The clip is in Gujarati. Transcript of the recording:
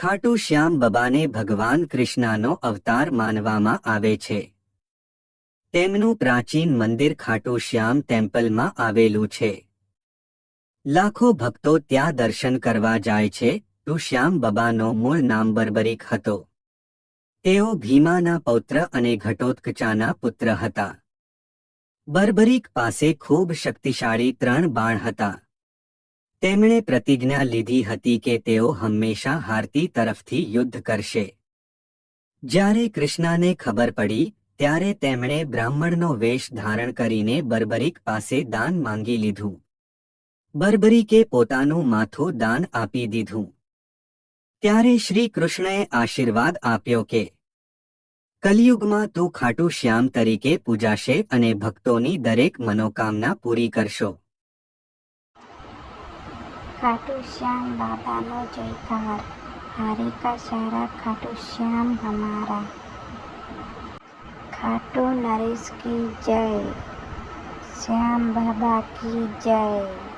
ખાટુ શ્યામ બાબાને ભગવાન કૃષ્ણનો અવતાર માનવામાં આવે છે. તેમનું પ્રાચીન મંદિર ખાટુ શ્યામ ટેમ્પલમાં આવેલું છે. લાખો ભક્તો ત્યાં દર્શન કરવા જાય છે. ખાટુ શ્યામ બાબાનો મૂળ નામ બર્બરીક હતો. તેઓ ભીમાના પૌત્ર અને ઘટોત્કચાના પુત્ર હતા. બર્બરીક પાસે ખૂબ શક્તિશાળી 3 બાણ હતા. તેમણે પ્રતિજ્ઞા લીધી હતી કે તેઓ હંમેશા હારતી તરફથી યુદ્ધ કરશે. જ્યારે કૃષ્ણને ખબર પડી ત્યારે તેમણે બ્રાહ્મણનો વેશ ધારણ કરીને બર્બરીક પાસે દાન માંગી લીધું. બર્બરીકે પોતાનું માથું દાન આપી દીધું. ત્યારે શ્રી કૃષ્ણએ આશીર્વાદ આપ્યો કે કલિયુગમાં તું ખાટુ શ્યામ તરીકે પૂજાશે અને ભક્તોની દરેક મનોકામના પૂરી કરશો. खाटू श्याम बाबा नो जयकार। हरे का सारा खाटू श्याम हमारा। खाटू नरेश की जय। श्याम बाबा की जय।